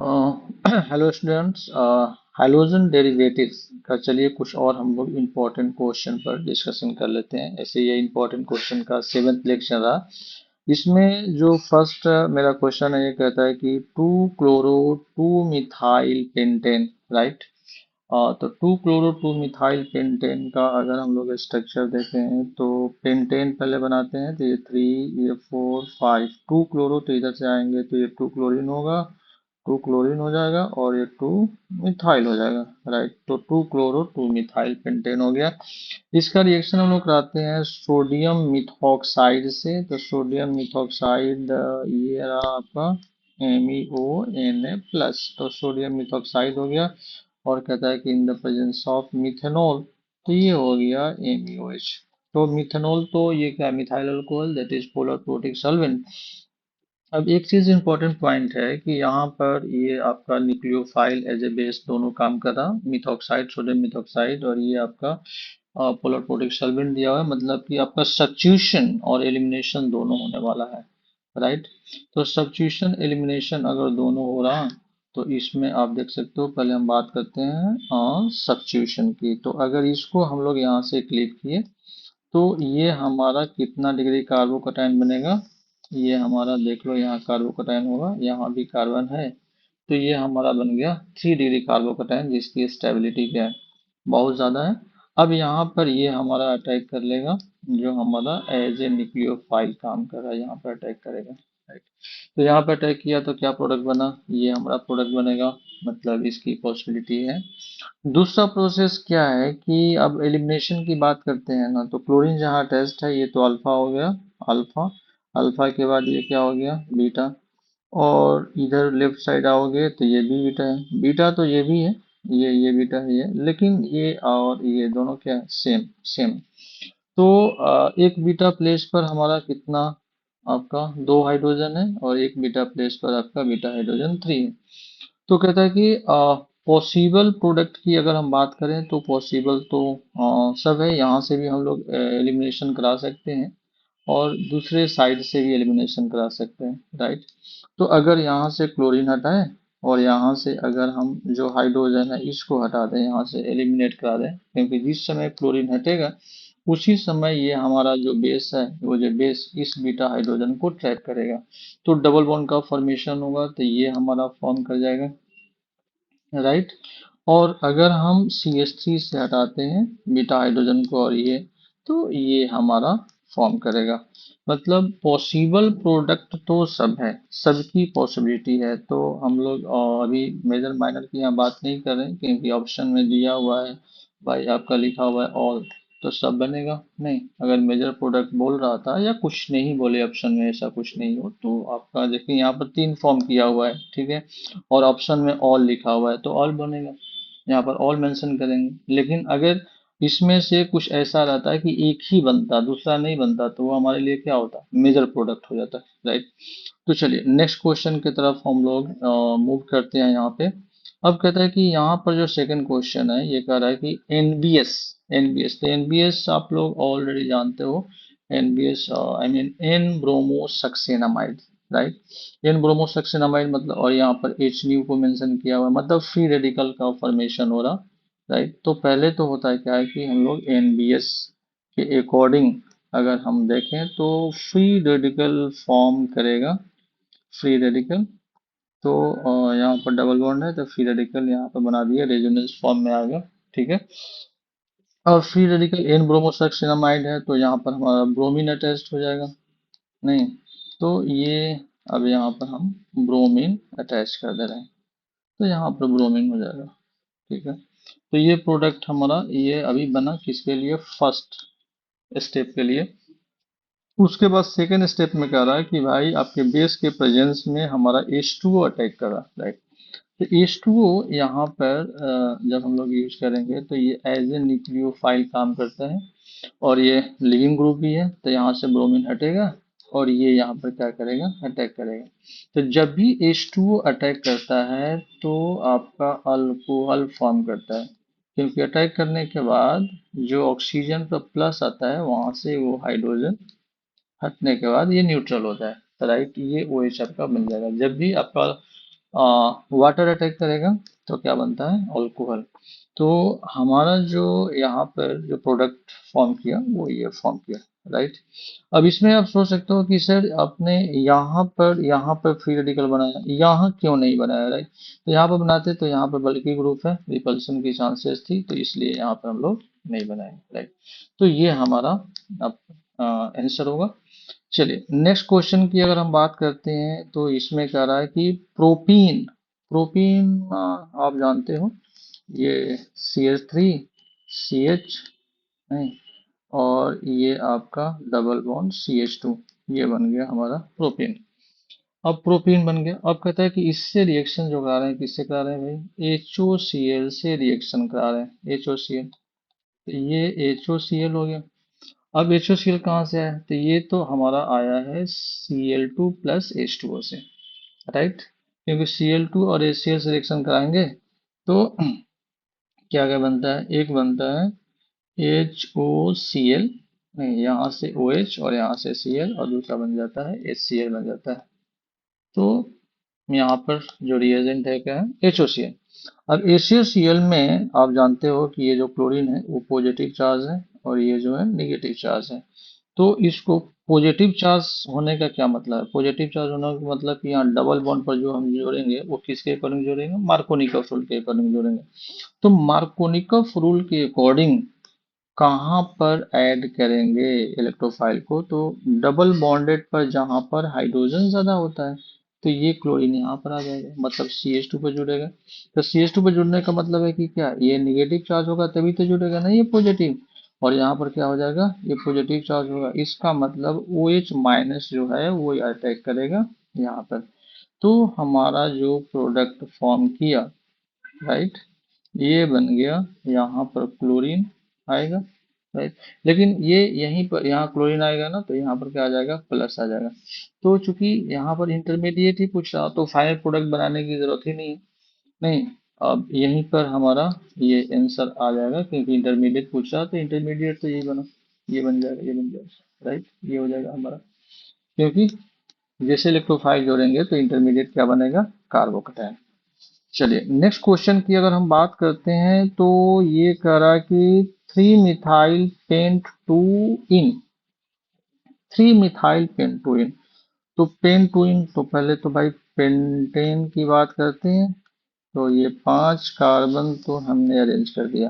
Hello students. Halogen derivatives का चलिए कुछ और हम लोग इम्पोर्टेंट क्वेश्चन पर डिस्कशन कर लेते हैं। ऐसे ये इम्पोर्टेंट क्वेश्चन का 7th लेक्चर रहा। इसमें जो फर्स्ट मेरा क्वेश्चन है ये कहता है कि two chloro two methyl pentane, right. तो two chloro two methyl pentane का अगर हम लोग स्ट्रक्चर देखें तो पेंटेन पहले बनाते हैं, तो ये 3, ये 4, 5, टू क्लोरो, तो इधर से आएंगे तो ये टू क्लोरीन होगा, टू क्लोरीन हो जाएगा और ये टू मिथाइल हो जाएगा, राइट। तो two chloro two methyl pentane हो गया। इसका रिएक्शन हम लोग कराते हैं सोडियम मिथॉक्साइड से। तो सोडियम मिथॉक्साइड ये रहा आपका MeO Na+, तो सोडियम मिथॉक्साइड हो गया। और कहता है कि in the presence of methanol, तो ये हो गया MeOH। तो मिथेनॉल तो ये क्या, methyl alcohol, that is polar protic solvent. अब एक चीज इंपॉर्टेंट पॉइंट है कि यहाँ पर ये आपका न्यूक्लियोफाइल एज ए बेस दोनों काम कर रहा, मिथॉक्साइड, सोडियम मिथॉक्साइड, और ये आपका पोलर प्रोटिक सॉल्वेंट दिया हुआ है, मतलब कि आपका सब्स्टिट्यूशन और एलिमिनेशन दोनों होने वाला है, राइट। तो सब्स्टिट्यूशन एलिमिनेशन अगर दोनों हो रहा, तो इसमें आप देख सकते हो, पहले हम बात करते हैं सब्स्टिट्यूशन की। तो अगर इसको हम लोग यहाँ से क्लिक किए तो ये हमारा कितना डिग्री कार्बोकैटायन बनेगा, ये हमारा देख लो, यहाँ कार्बोकैटायन होगा, यहाँ भी कार्बन है, तो ये हमारा बन गया 3 डिग्री कार्बोकैटायन, जिसकी स्टेबिलिटी क्या है, बहुत ज़्यादा है। अब यहाँ पर ये हमारा अटैक कर लेगा, जो हमारा एज ए न्यूक्लियोफाइल काम कर रहा है, यहाँ पर अटैक करेगा, राइट। तो यहाँ पर अटैक किया तो क्या प्रोडक्ट बना, ये हमारा प्रोडक्ट बनेगा, मतलब इसकी पॉसिबिलिटी है। दूसरा प्रोसेस क्या है कि अब एलिमिनेशन की बात करते हैं ना, तो क्लोरीन जहाँ टेस्ट है ये तो अल्फा हो गया, अल्फा। अल्फा के बाद ये क्या हो गया, बीटा। और इधर लेफ्ट साइड आओगे तो ये भी बीटा है, बीटा तो ये भी है, ये बीटा है ये, लेकिन ये और ये दोनों क्या है, सेम सेम। तो एक बीटा प्लेस पर हमारा कितना, आपका 2 हाइड्रोजन है, और एक बीटा प्लेस पर आपका बीटा हाइड्रोजन 3 है। तो कहता है कि पॉसिबल प्रोडक्ट की अगर हम बात करें तो पॉसिबल तो सब है, यहाँ से भी हम लोग एलिमिनेशन करा सकते हैं, और दूसरे साइड से भी एलिमिनेशन करा सकते हैं, राइट। तो अगर यहाँ से क्लोरीन हटाए और यहाँ से अगर हम जो हाइड्रोजन है इसको हटा दें, यहाँ से एलिमिनेट करा दें, क्योंकि जिस समय क्लोरीन हटेगा उसी समय ये हमारा जो बेस है, वो जो बेस इस बीटा हाइड्रोजन को ट्रैप करेगा, तो डबल बॉन्ड का फॉर्मेशन होगा, तो ये हमारा फॉर्म कर जाएगा, राइट। और अगर हम CH3 से हटाते हैं बीटा हाइड्रोजन को और ये, तो ये हमारा फॉर्म करेगा। मतलब पॉसिबल प्रोडक्ट तो सब है, सबकी पॉसिबिलिटी है। तो हम लोग अभी मेजर माइनर की यहाँ बात नहीं कर रहे हैं, क्योंकि ऑप्शन में दिया हुआ है भाई, आपका लिखा हुआ है ऑल, तो सब बनेगा नहीं। अगर मेजर प्रोडक्ट बोल रहा था या कुछ नहीं बोले ऑप्शन में, ऐसा कुछ नहीं हो, तो आपका देखिए यहाँ पर 3 फॉर्म किया हुआ है, ठीक है, और ऑप्शन में ऑल लिखा हुआ है, तो ऑल बनेगा, यहाँ पर ऑल मेंशन करेंगे। लेकिन अगर इसमें से कुछ ऐसा रहता है कि एक ही बनता, दूसरा नहीं बनता, तो वो हमारे लिए क्या होता, मेजर प्रोडक्ट हो जाता है, राइट। तो चलिए नेक्स्ट क्वेश्चन की तरफ हम लोग मूव करते हैं यहाँ पे। अब कहता है कि यहाँ पर जो सेकंड क्वेश्चन है ये कह रहा है कि एनबीएस, एनबीएस, तो एनबीएस आप लोग ऑलरेडी जानते हो, NBS I mean N bromo succinimide, right. N bromo succinimide मतलब, और यहाँ पर एच न्यू को मेंशन किया हुआ है, मतलब फ्री रेडिकल का फॉर्मेशन हो रहा, राइट। तो पहले तो होता है क्या है कि हम लोग एनबीएस के अकॉर्डिंग अगर हम देखें तो फ्री रेडिकल फॉर्म करेगा, फ्री रेडिकल। तो यहाँ पर डबल बॉन्ड है, तो फ्री रेडिकल यहाँ पर बना दिया, रेजोनेंस फॉर्म में आ गया, ठीक है। और फ्री रेडिकल एन ब्रोमोसक्सिनामाइड है, तो यहाँ पर हमारा ब्रोमीन अटैच्ड हो जाएगा, नहीं, तो ये अब यहाँ पर हम ब्रोमीन अटैच कर दे रहे हैं, तो यहाँ पर ब्रोमीन हो जाएगा, ठीक है। तो ये प्रोडक्ट हमारा ये अभी बना किसके लिए, फर्स्ट स्टेप के लिए। उसके बाद सेकेंड स्टेप में कह रहा है कि भाई आपके बेस के प्रेजेंस में हमारा H2O अटैक कर रहा है, राइट। तो H2O यहाँ पर जब हम लोग यूज करेंगे तो ये एज ए न्यूक्लियोफाइल काम करता है, और ये लिविंग ग्रुप भी है, तो यहाँ से ब्रोमीन हटेगा और ये यहाँ पर क्या करेगा, अटैक करेगा। तो जब भी H2O अटैक करता है तो आपका अल्कोहल फॉर्म करता है, क्योंकि अटैक करने के बाद जो ऑक्सीजन का प्लस आता है वहां से वो हाइड्रोजन हटने के बाद ये न्यूट्रल होता है, तो राइट, ये ओ एच आपका बन जाएगा। जब भी आपका वाटर अटैक करेगा तो क्या बनता है, अल्कोहल। तो हमारा जो यहाँ पर जो प्रोडक्ट फॉर्म किया वो ये फॉर्म किया, राइट। अब इसमें आप सोच सकते हो कि सर आपने यहाँ पर फ्री रेडिकल बनाया, यहाँ क्यों नहीं बनाया, राइट। तो यहाँ पर बनाते तो यहाँ पर बल्कि ग्रुप है, रिपल्सन की चांसेस थी, तो इसलिए यहाँ पर हम लोग नहीं बनाए, राइट। तो ये हमारा अब आंसर होगा। चलिए नेक्स्ट क्वेश्चन की अगर हम बात करते हैं तो इसमें कह रहा है कि प्रोपीन। प्रोपीन आप जानते हो ये CH3 CH नहीं, और ये आपका डबल बॉन्ड CH2, ये बन गया हमारा प्रोपीन। अब प्रोपीन बन गया, अब कहता है कि इससे रिएक्शन जो करा रहे हैं, किससे करा रहे हैं भाई, HOCl से रिएक्शन करा रहे हैं, HOCl। तो ये HOCl हो गया। अब HOCl कहाँ से आया, तो ये तो हमारा आया है Cl2 प्लस H2O से, राइट। क्योंकि Cl2 और HCl से रिएक्शन कराएंगे तो क्या क्या बनता है, एक बनता है HOCl, नहीं यहाँ से OH और यहाँ से Cl, और दूसरा बन जाता है HCl बन जाता है। तो यहाँ पर जो रिएजेंट है क्या है, HOCl। अब HOCl में आप जानते हो कि ये जो क्लोरीन है वो पॉजिटिव चार्ज है और ये जो है नेगेटिव चार्ज है। तो इसको पॉजिटिव चार्ज होने का क्या मतलब है, पॉजिटिव चार्ज होने का मतलब कि यहाँ डबल बॉन्ड पर जो हम जोड़ेंगे वो किसके अकॉर्डिंग जोड़ेंगे, मार्कोनिकॉफ रूल के अकॉर्डिंग जोड़ेंगे। तो मार्कोनिकॉफ रूल के अकॉर्डिंग कहाँ पर ऐड करेंगे इलेक्ट्रोफाइल को, तो डबल बॉन्डेड पर जहाँ पर हाइड्रोजन ज्यादा होता है, तो ये क्लोरीन यहाँ पर आ जाएगा, मतलब CH2 पर जुड़ेगा। तो CH2 पर जुड़ने का मतलब है कि क्या ये नेगेटिव चार्ज होगा तभी तो जुड़ेगा ना, ये पॉजिटिव। और यहाँ पर क्या हो जाएगा, ये पॉजिटिव चार्ज होगा, इसका मतलब OH माइनस जो है वो अटैक करेगा यहाँ पर। तो हमारा जो प्रोडक्ट फॉर्म किया, राइट, ये बन गया, यहाँ पर क्लोरीन आएगा, राइट। लेकिन ये यहीं पर यहाँ क्लोरीन आएगा ना, तो यहाँ पर क्या आ जाएगा, प्लस आ जाएगा। तो चूंकि यहाँ पर इंटरमीडिएट ही पूछ रहा, तो फाइनल प्रोडक्ट बनाने की जरूरत ही नहीं, नहीं। अब यहीं पर हमारा ये आंसर आ जाएगा, क्योंकि इंटरमीडिएट पूछ रहा, तो इंटरमीडिएट तो यही बना, ये बन जाएगा, ये बन जाएगा, राइट, ये हो जाएगा हमारा। क्योंकि जैसे इलेक्ट्रोफाइल जोड़ेंगे तो इंटरमीडिएट क्या बनेगा, कार्बोकैटायन। चलिए नेक्स्ट क्वेश्चन की अगर हम बात करते हैं तो ये कह रहा है कि 3 methyl pent two ene, 3 methyl pent two ene. तो पेंट टू इन, तो पहले तो भाई पेंटेन की बात करते हैं, तो ये 5 कार्बन तो हमने अरेंज कर दिया।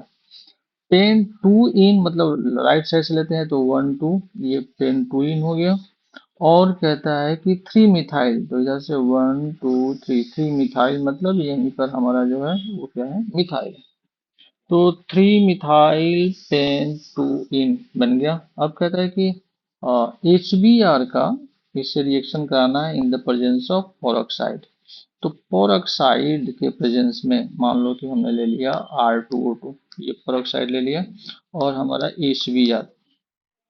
पेन टू इन मतलब राइट साइड से लेते हैं तो 1 2, ये पेन टू इन हो गया। और कहता है कि 3 मिथाइल, तो इधर से 1 2 3, 3 मिथाइल मतलब यहीं पर हमारा जो है वो क्या है, मिथाइल। तो 3 मिथाइल पेन टू इन बन गया। अब कहता है कि HBr का इससे रिएक्शन कराना है in the presence of peroxide. तो पेरोक्साइड के प्रेजेंस में मान लो कि हमने ले लिया R2O2, ये पेरोक्साइड ले लिया, और हमारा HBr।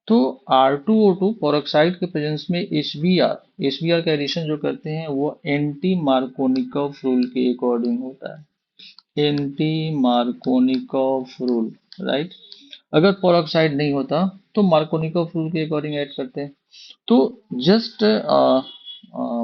तो R2O2 पेरोक्साइड के प्रेजेंस में HBr का एडिशन जो करते हैं वो एंटी मार्कोनिकॉफ रूल के अकॉर्डिंग होता है, एंटी मार्कोनिकॉफ रूल, राइट। अगर पेरोक्साइड नहीं होता तो मार्कोनिकॉफ रूल के अकॉर्डिंग ऐड करते हैं। तो जस्ट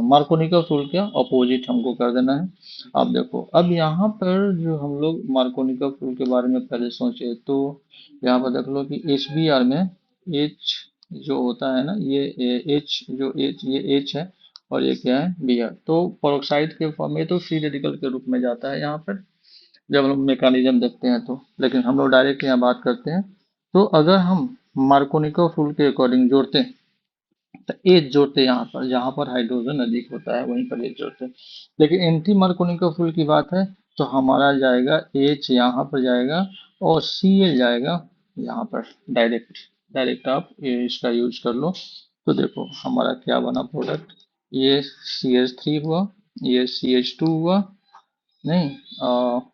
मार्कोनिकॉफ रूल का अपोजिट हमको कर देना है। अब देखो, अब यहाँ पर जो हम लोग मार्कोनिकॉफ रूल के बारे में पहले सोचे, तो यहाँ पर देख लो कि HBr में H जो होता है ना, ये H जो H, ये H है, और ये क्या है, Br। तो पेरोक्साइड के फॉर्म में तो फ्री रेडिकल के रूप में जाता है यहाँ पर, जब हम लोग मैकेनिज्म देखते हैं तो। लेकिन हम लोग डायरेक्ट यहाँ बात करते हैं। तो अगर हम मार्कोनिकॉफ रूल के अकॉर्डिंग जोड़ते हैं, तो एच जोड़ते हैं यहाँ पर, जहाँ पर हाइड्रोजन अधिक होता है वहीं पर एच जोड़ते हैं। लेकिन एंटी मार्कोनिकॉफ रूल की बात है तो हमारा जाएगा एच यहाँ पर जाएगा, और Cl जाएगा यहाँ पर, डायरेक्ट, डायरेक्ट आप ये इसका यूज कर लो। तो देखो हमारा क्या बना प्रोडक्ट, ये CH3 हुआ, ये CH2 हुआ, नहीं,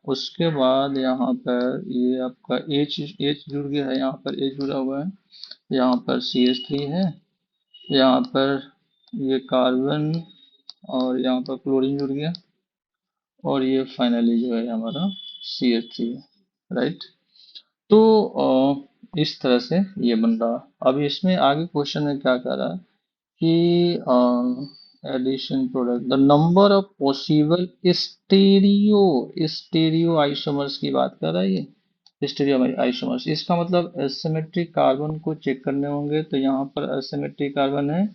उसके बाद यहाँ पर ये आपका H H जुड़ गया है, यहाँ पर H जुड़ा हुआ है, यहाँ पर CH3 है, यहाँ पर ये कार्बन, और यहाँ पर क्लोरीन जुड़ गया, और ये फाइनली जो है हमारा CH3 है, राइट। तो इस तरह से ये बन रहा। अब इसमें आगे क्वेश्चन में क्या कर रहा है कि addition product, the number of possible stereo isomers की बात कर रहा है ये, स्टेरियो आइसोमर्स। इसका मतलब एसिमेट्रिक कार्बन को चेक करने होंगे, तो यहाँ पर एसिमेट्रिक कार्बन है,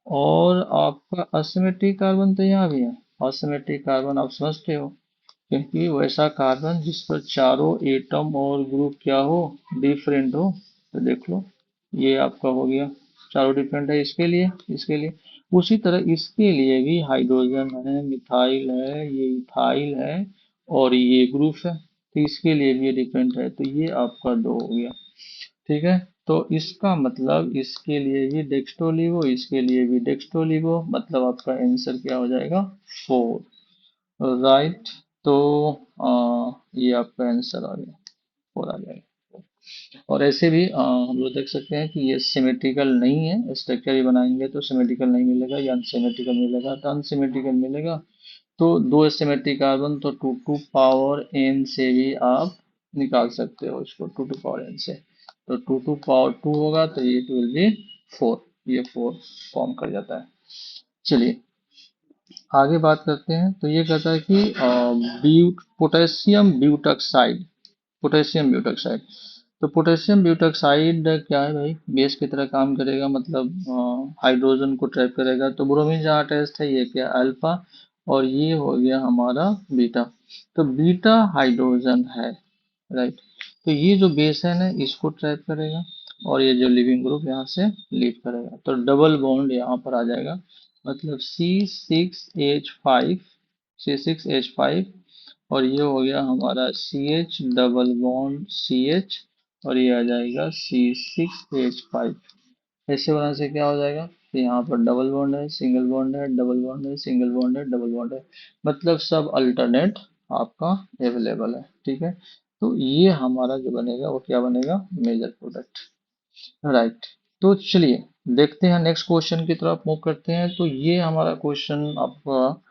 और आपका असिमेट्रिक कार्बन तो यहाँ भी है। असिमेट्रिक कार्बन आप समझते हो, क्योंकि वैसा कार्बन जिस पर चारों एटम और ग्रुप क्या हो, डिफरेंट हो। तो देख लो, ये आपका हो गया, चारों डिफरेंट है इसके लिए। उसी तरह इसके लिए भी हाइड्रोजन है, मिथाइल है, ये इथाइल है, और ये ग्रुप है, तो इसके लिए भी ये डिफरेंट है, तो ये आपका दो हो गया। ठीक है, तो इसका मतलब इसके लिए भी डेक्स्ट्रोलिवो, इसके लिए भी डेक्स्ट्रोलिवो, मतलब आपका आंसर क्या हो जाएगा, 4। राइट। तो ये आपका आंसर आ गया, 4 आ जाएगा। और ऐसे भी हम लोग देख सकते हैं कि ये सिमेट्रिकल नहीं है, स्ट्रक्चर ही बनाएंगे तो सिमेट्रिकल नहीं मिलेगा, या अनसिमेट्रिकल मिलेगा, तो अनसिमेट्रिकल मिलेगा। तो दो सिमेट्रिक कार्बन तो 2 टू पावर n से भी आप निकाल सकते हो इसको, 2 टू पावर n से। तो 2 टू पावर 2 होगा, तो ये विल बी 4, ये 4 फॉर्म कर जाता है। चलिए आगे बात करते हैं। तो ये कहता है कि पोटेशियम ब्यूटॉक्साइड, पोटेशियम ब्यूटॉक्साइड। तो पोटेशियम ब्यूटॉक्साइड क्या है भाई, बेस की तरह काम करेगा, मतलब हाइड्रोजन को ट्रैप करेगा। तो ब्रोमीन जहाँ अटैच्ड है ये क्या, अल्फा, और ये हो गया हमारा बीटा। तो बीटा हाइड्रोजन है, राइट। तो ये जो बेस है ना इसको ट्रैप करेगा, और ये जो लिविंग ग्रुप यहाँ से लीव करेगा, तो डबल बॉन्ड यहाँ पर आ जाएगा, मतलब C6H5, C6H5, और ये हो गया हमारा CH डबल बॉन्ड CH, और ये आ जाएगा C6H5। ऐसे बनाने से क्या हो जाएगा कि यहाँ पर डबल बॉन्ड है, सिंगल बॉन्ड है, डबल बॉन्ड है, सिंगल बॉन्ड है, डबल बॉन्ड है, मतलब सब अल्टरनेट आपका अवेलेबल है। ठीक है, तो ये हमारा जो बनेगा वो क्या बनेगा, मेजर प्रोडक्ट। राइट। तो चलिए देखते हैं नेक्स्ट क्वेश्चन की तरफ मूव करते हैं। तो ये हमारा क्वेश्चन आपका,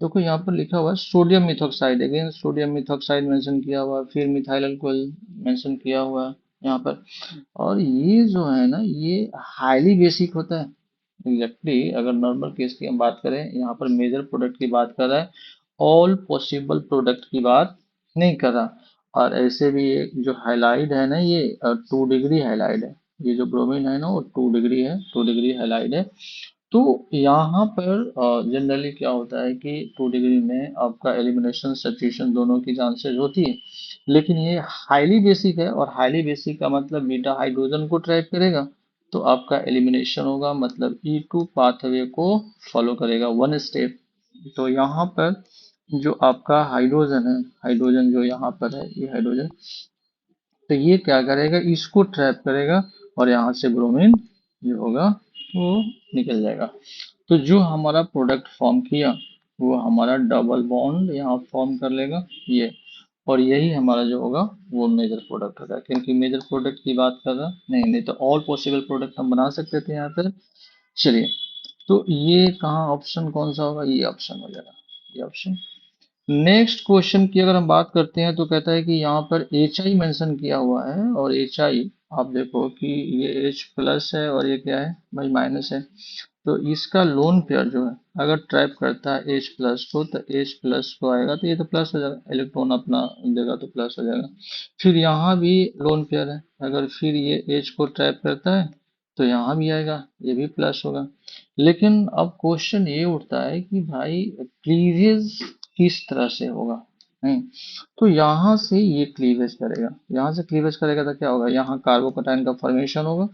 देखो यहाँ पर लिखा हुआ है sodium methoxide, again sodium methoxide mention किया हुआ है, फिर मिथाइल अल्कोहल मेंशन किया हुआ है यहाँ पर। और ये जो है ना ये हाईली बेसिक होता है। एग्जैक्टली अगर नॉर्मल केस की हम बात करें, यहाँ पर मेजर प्रोडक्ट की बात कर रहा है, ऑल पॉसिबल प्रोडक्ट की बात नहीं कर रहा। और ऐसे भी ये जो हाइलाइड है ना ये 2 डिग्री हाइलाइड है, ये जो ब्रोमीन है ना वो 2 डिग्री है, 2 डिग्री हाइलाइड है। तो यहाँ पर जनरली क्या होता है कि 2 डिग्री में आपका एलिमिनेशन सब्स्टिट्यूशन दोनों की चांसेस होती है, लेकिन ये हाईली बेसिक है, और हाईली बेसिक का मतलब बीटा हाइड्रोजन को ट्रैप करेगा, तो आपका एलिमिनेशन होगा, मतलब E2 पाथवे को फॉलो करेगा, 1 स्टेप। तो यहाँ पर जो आपका हाइड्रोजन है, हाइड्रोजन जो यहाँ पर है ये हाइड्रोजन, तो ये क्या करेगा, इसको ट्रैप करेगा, और यहाँ से ब्रोमीन जो होगा वो निकल जाएगा। तो जो हमारा प्रोडक्ट फॉर्म किया वो हमारा डबल बॉन्ड यहाँ फॉर्म कर लेगा ये, और यही हमारा जो होगा वो मेजर प्रोडक्ट होगा, क्योंकि मेजर प्रोडक्ट की बात कर रहा नहीं तो ऑल पॉसिबल प्रोडक्ट हम बना सकते थे यहाँ पर। चलिए, तो ये कहाँ ऑप्शन कौन सा होगा, ये ऑप्शन हो जाएगा, ये ऑप्शन। नेक्स्ट क्वेश्चन की अगर हम बात करते हैं तो कहता है कि यहाँ पर एच आई मेंशन किया हुआ है, और एच आई आप देखो कि ये H प्लस है, और ये क्या है भाई, माइनस है। तो इसका लोन पेयर जो है अगर ट्रैप करता है H प्लस को, तो H प्लस को आएगा, तो ये तो प्लस हो जाएगा, इलेक्ट्रॉन अपना देगा तो प्लस हो जाएगा। फिर यहाँ भी लोन पेयर है, अगर फिर ये H को ट्रैप करता है तो यहाँ भी आएगा, ये भी प्लस होगा। लेकिन अब क्वेश्चन ये उठता है कि भाई क्लीवेज किस तरह से होगा, नहीं। तो यहाँ से ये क्लीवेज करेगा, यहाँ से क्लीवेज करेगा तो क्या होगा, यहाँ कार्बोकैटायन का फॉर्मेशन होगा,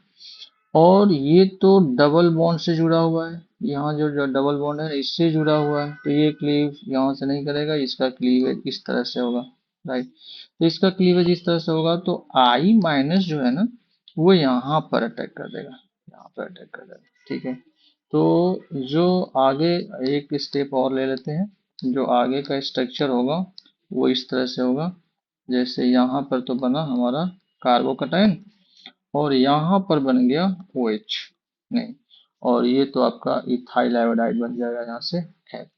और ये तो डबल बॉन्ड से जुड़ा हुआ है, यहाँ जो डबल बॉन्ड है इससे जुड़ा हुआ है, तो ये क्लीव यहाँ से नहीं करेगा, इसका क्लीवेज इस तरह से होगा, राइट। तो इसका क्लीवेज इस तरह से होगा, तो आई माइनस जो है ना वो यहाँ पर अटैक कर देगा, यहाँ पर अटैक कर देगा। ठीक है, तो जो आगे एक स्टेप और ले लेते हैं, जो आगे का स्ट्रक्चर होगा वो इस तरह से होगा, जैसे यहाँ पर तो बना हमारा कार्बोकैटायन, और यहाँ पर बन गया OH, नहीं, और ये तो आपका इथाइल आयोडाइड बन जाएगा यहाँ से। खैर,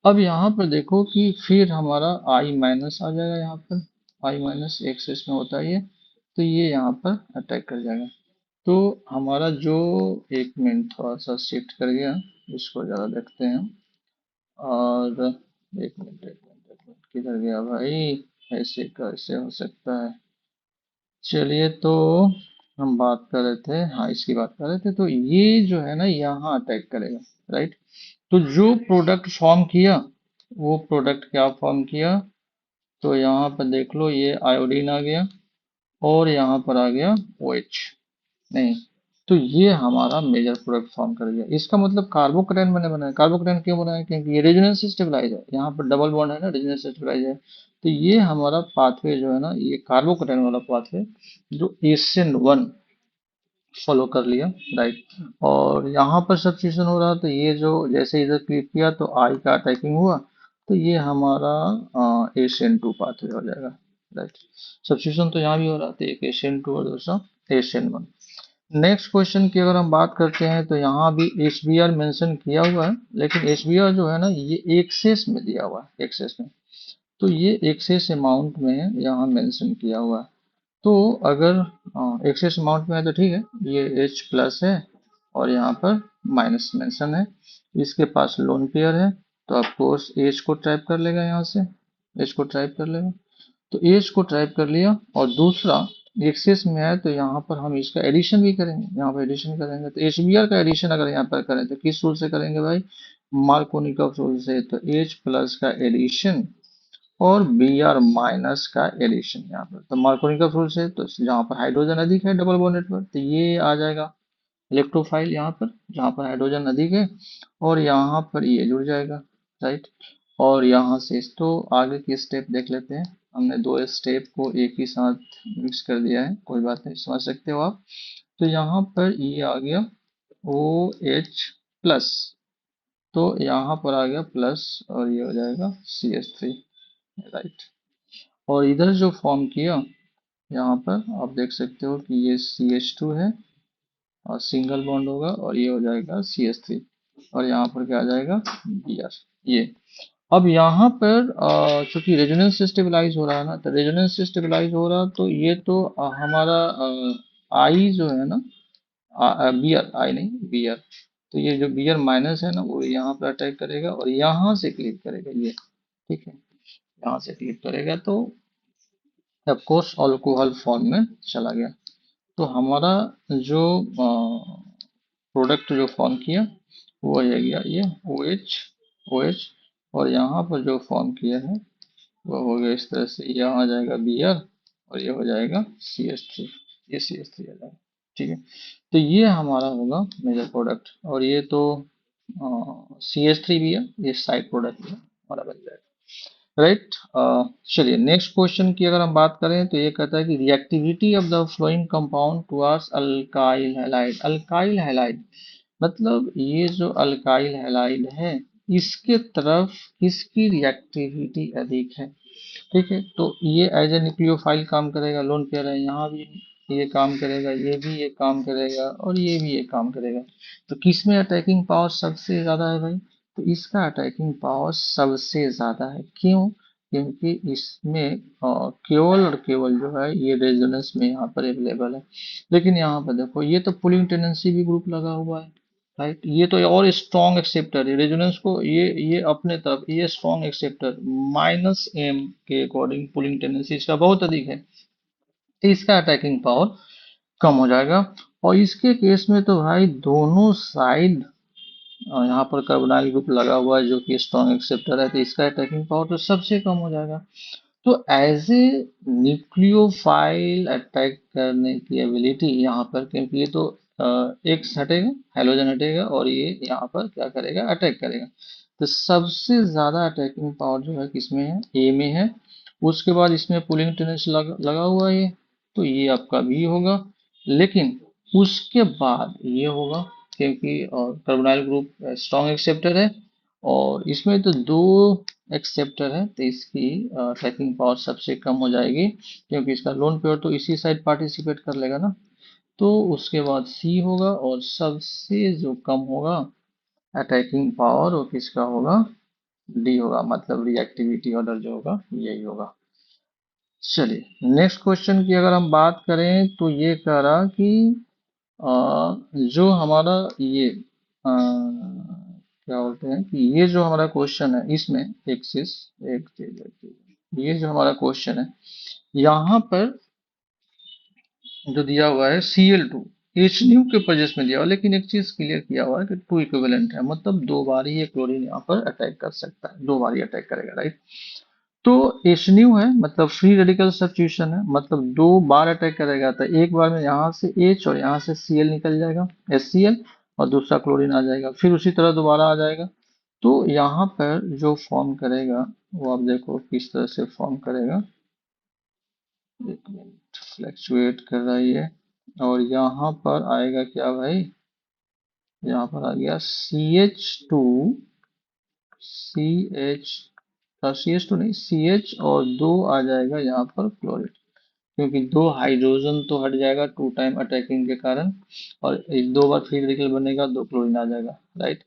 अब यहाँ पर देखो कि फिर हमारा I माइनस आ जाएगा, यहाँ पर I माइनस एक्सेस में होता है ये, तो ये यहाँ पर अटैक कर जाएगा। तो हमारा जो, एक मिनट थोड़ा सा शिफ्ट कर गया, इसको ज़रा देखते हैं। और एक मिनट किधर गया भाई, ऐसे कैसे हो सकता है। चलिए, तो हम बात कर रहे थे, हाँ इसकी बात कर रहे थे, तो ये जो है ना यहाँ अटैक करेगा, राइट। तो जो प्रोडक्ट फॉर्म किया, वो प्रोडक्ट क्या फॉर्म किया, तो यहाँ पर देख लो, ये आयोडीन आ गया और यहाँ पर आ गया OH, नहीं, तो ये हमारा मेजर प्रोडक्ट फॉर्म कर गया। इसका मतलब कार्बोकेटाइन मैंने बनाया। कार्बोकेटाइन क्यों बनाया, क्योंकि ये रेजोनेंस स्टेबलाइज है, यहाँ पर डबल बॉन्ड है ना, रेजोनेंस स्टेबलाइज है। तो ये हमारा पाथवे जो है ना, ये कार्बोकेटाइन वाला पाथवे जो एशियन 1 फॉलो कर लिया, राइट। और यहाँ पर सब्स्टिट्यूशन हो रहा, तो ये जो जैसे इधर क्लिक किया तो आई का अटैकिंग हुआ, तो ये हमारा एशियन 2 पाथवे हो जाएगा, राइट। सब्स्टिट्यूशन तो यहाँ भी हो रहा था, एक एशियन 2 और दूसरा एशियन 1। नेक्स्ट क्वेश्चन की अगर हम बात करते हैं, तो यहाँ भी HBr मेंशन किया हुआ है, लेकिन HBr जो है ना, ये एक्सेस में दिया हुआ है, एक्सेस में। तो ये एक्सेस अमाउंट में यहाँ मेंशन किया हुआ है। तो अगर एक्सेस अमाउंट में है तो ठीक है, ये H+ है और यहाँ पर माइनस मेंशन है। इसके पास लोन पेयर है, तो ऑफ कोर्स H को ट्रैप कर लेगा, यहाँ से H को ट्रैप कर लेगा। तो एज को ट्रैप कर लिया, और दूसरा एक्सेस में है, तो यहाँ पर हम इसका एडिशन भी करेंगे, यहाँ पर एडिशन करेंगे। तो HBr का एडिशन अगर यहाँ पर करें तो किस रूल से करेंगे भाई, मार्कोनिकॉफ रूल से। तो H+ का एडिशन और Br- का एडिशन यहाँ पर, तो मार्कोनिकॉफ रूल से, तो जहाँ पर हाइड्रोजन अधिक है डबल बॉन्ड पर, तो ये आ जाएगा इलेक्ट्रोफाइल यहाँ पर, जहाँ पर हाइड्रोजन अधिक है, और यहाँ पर ये जुड़ जाएगा, राइट। और यहाँ से तो आगे की स्टेप देख लेते हैं। हमने दो स्टेप को एक ही साथ मिक्स कर दिया है, कोई बात नहीं, समझ सकते हो आप। तो यहाँ पर ये आ गया OH+, तो यहाँ पर आ गया प्लस, और ये हो जाएगा CH3, राइट। और इधर जो फॉर्म किया, यहाँ पर आप देख सकते हो कि ये CH2 है, और सिंगल बॉन्ड होगा, और ये हो जाएगा CH3, और यहाँ पर क्या आ जाएगा Br, ये। अब यहाँ पर चूंकि रेजोनेंस स्टेबलाइज हो रहा है ना, तो रेजोनेंस स्टेबलाइज हो रहा, तो ये तो हमारा आई जो है ना, Br, आई नहीं, Br, तो ये जो Br- है ना, वो यहाँ पर अटैक करेगा और यहाँ से क्लिक करेगा, ये ठीक है, यहाँ से क्लिक करेगा, तो ऑफ कोर्स अल्कोहल फॉर्म में चला गया। तो हमारा जो प्रोडक्ट जो फॉर्म किया, वो आ गया ये OH, और यहाँ पर जो फॉर्म किया है वो हो गया इस तरह से, यहाँ आ जाएगा Br, और ये हो जाएगा CH3, ये CH3 आ जाएगा, ठीक है। तो ये हमारा होगा मेजर प्रोडक्ट, और ये तो CH3 भी है, ये साइड प्रोडक्ट भी हमारा बन जाएगा, राइट। चलिए, नेक्स्ट क्वेश्चन की अगर हम बात करें, तो ये कहता है कि reactivity of the flowing compound towards alkyl halide. Alkyl halide मतलब ये जो अल्काइल हैलाइड है, इसके तरफ इसकी रिएक्टिविटी अधिक है, ठीक है। तो ये एज ए न्यूक्लियोफाइल काम करेगा, लोन पेयर है, यहाँ भी ये काम करेगा, ये भी ये काम करेगा, और ये भी ये काम करेगा। तो किस में अटैकिंग पावर सबसे ज्यादा है भाई, तो इसका अटैकिंग पावर सबसे ज्यादा है, क्यों, क्योंकि इसमें केवल और केवल जो है ये रेजोनेंस में यहाँ पर अवेलेबल है। लेकिन यहाँ पर देखो, ये तो पुलिंग टेंडेंसी भी ग्रुप लगा हुआ है, राइट। ये तो और स्ट्रॉन्ग एक्सेप्टर है रेजोनेंस को, ये अपने तरफ, ये स्ट्रॉन्ग एक्सेप्टर, -m के अकॉर्डिंग पुलिंग टेंडेंसी इसका बहुत अधिक है, तो इसका अटैकिंग पावर कम हो जाएगा। और इसके केस में तो भाई दोनों साइड यहाँ पर कार्बोनाइल ग्रुप लगा हुआ है जो कि स्ट्रॉन्ग एक्सेप्टर है, तो इसका अटैकिंग पावर तो सबसे कम हो जाएगा। तो एज ए न्यूक्लियोफाइल अटैक करने की एबिलिटी यहाँ पर, क्योंकि ये तो एक हटेगा, हेलोजन हटेगा, और ये यहाँ पर क्या करेगा, अटैक करेगा। तो सबसे ज्यादा अटैकिंग पावर जो है किसमें है, ए में है। उसके बाद इसमें पुलिंग टेंडेंसी लगा हुआ है, तो ये आपका बी होगा। लेकिन उसके बाद ये होगा, क्योंकि कार्बोनाइल ग्रुप स्ट्रॉन्ग एक्सेप्टर है, और इसमें तो दो एक्सेप्टर है, तो इसकी ट्रैकिंग पावर सबसे कम हो जाएगी, क्योंकि इसका लोन पेयर तो इसी साइड पार्टिसिपेट कर लेगा ना। तो उसके बाद सी होगा, और सबसे जो कम होगा अटैकिंग पावर, वो किसका होगा, डी होगा, मतलब रिएक्टिविटी ऑर्डर जो होगा यही होगा। चलिए, नेक्स्ट क्वेश्चन की अगर हम बात करें, तो ये कह रहा कि जो हमारा ये क्या बोलते हैं कि ये जो हमारा क्वेश्चन है इसमें एक चीज ये जो हमारा क्वेश्चन है यहाँ पर जो दिया हुआ है Cl2 एच न्यू के प्रेजेंस में दिया हुआ है, लेकिन एक चीज क्लियर किया हुआ है कि टू इक्विवेलेंट है, मतलब दो बार ही ये क्लोरीन यहाँ पर अटैक कर सकता है, दो बार ही अटैक करेगा, राइट। तो एच न्यू है मतलब फ्री रेडिकल सब्स्टिट्यूशन है, मतलब दो बार अटैक करेगा, तो एक बार में यहाँ से H और यहाँ से Cl निकल जाएगा, HCl, और दूसरा क्लोरीन आ जाएगा, फिर उसी तरह दोबारा आ जाएगा। तो यहाँ पर जो फॉर्म करेगा वो आप देखो किस तरह से फॉर्म करेगा। एक मिनट, फ्लैक्चुएट कर रहा है ये, और यहाँ पर आएगा क्या भाई, यहाँ पर आ गया CH2 CH2 नहीं CH, और दो आ जाएगा यहाँ पर क्लोरीन, क्योंकि दो हाइड्रोजन तो हट जाएगा टू टाइम अटैकिंग के कारण, और एक दो बार फ्री रेडिकल बनेगा, दो क्लोरीन आ जाएगा, राइट।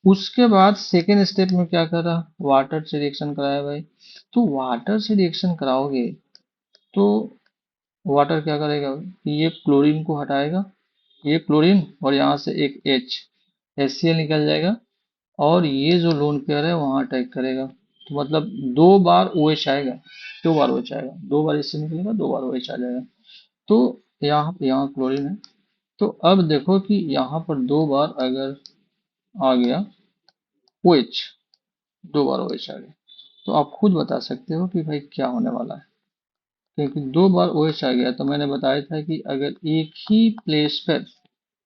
उसके बाद सेकेंड स्टेप में क्या करा, वाटर से रिएक्शन कराया भाई। तो वाटर से रिएक्शन कराओगे तो वाटर क्या करेगा कि ये क्लोरीन को हटाएगा, ये क्लोरीन, और यहाँ से एक HCl निकल जाएगा, और ये जो लोन पेयर है वहां अटैक करेगा, तो मतलब दो बार OH आएगा, दो बार OH आएगा, दो बार इससे निकलेगा, दो बार OH आ जाएगा। तो यहाँ क्लोरीन है। तो अब देखो कि यहाँ पर दो बार अगर आ गया OH, दो बार OH आ गया, तो आप खुद बता सकते हो कि भाई क्या होने वाला है, क्योंकि दो बार OH आ गया, तो मैंने बताया था कि अगर एक ही प्लेस पर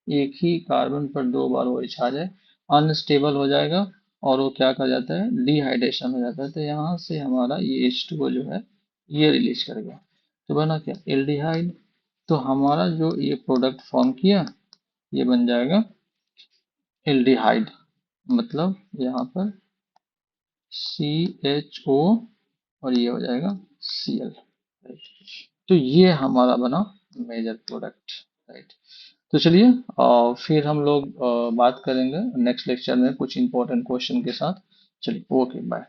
एक ही कार्बन पर दो बार OH आ जाए, अनस्टेबल हो जाएगा, और वो क्या कर जाता है, डिहाइड्रेशन हो जाता है, तो यहाँ से हमारा ये H2O जो है ये रिलीज कर गया, तो बना क्या, एल्डिहाइड। तो हमारा जो ये प्रोडक्ट फॉर्म किया ये बन जाएगा एल्डिहाइड, मतलब यहाँ पर CHO, और ये हो जाएगा Cl, राइट। तो ये हमारा बना मेजर प्रोडक्ट, राइट। तो चलिए फिर हम लोग बात करेंगे नेक्स्ट लेक्चर में कुछ इंपॉर्टेंट क्वेश्चन के साथ। चलिए, ओके, बाय।